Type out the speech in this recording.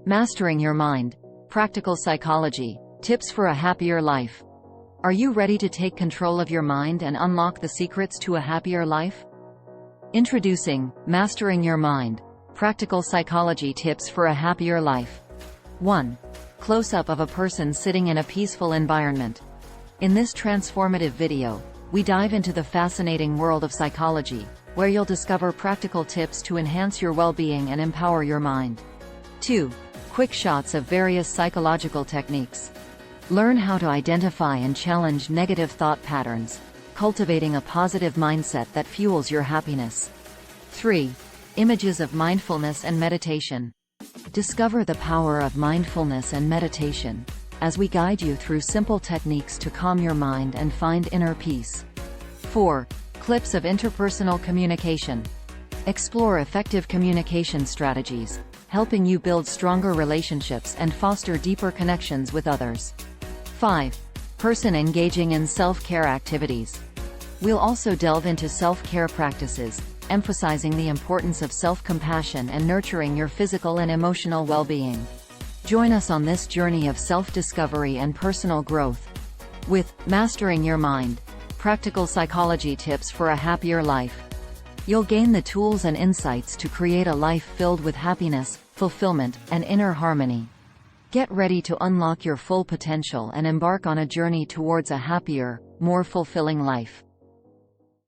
Mastering your mind. Practical psychology. Tips for a happier life. Are you ready to take control of your mind and unlock the secrets to a happier life? Introducing Mastering Your Mind. Practical psychology tips for a happier life. 1. Close-up of a person sitting in a peaceful environment. In this transformative video, we dive into the fascinating world of psychology, where you'll discover practical tips to enhance your well-being and empower your mind. 2. Quick shots of various psychological techniques. Learn how to identify and challenge negative thought patterns, cultivating a positive mindset that fuels your happiness. 3. Images of mindfulness and meditation. Discover the power of mindfulness and meditation, as we guide you through simple techniques to calm your mind and find inner peace. 4. Clips of interpersonal communication. Explore effective communication strategies, helping you build stronger relationships and foster deeper connections with others. 5. Person engaging in self-care activities. We'll also delve into self-care practices, emphasizing the importance of self-compassion and nurturing your physical and emotional well-being. Join us on this journey of self-discovery and personal growth. With Mastering Your Mind. Practical psychology tips for a happier life. You'll gain the tools and insights to create a life filled with happiness, fulfillment, and inner harmony. Get ready to unlock your full potential and embark on a journey towards a happier, more fulfilling life.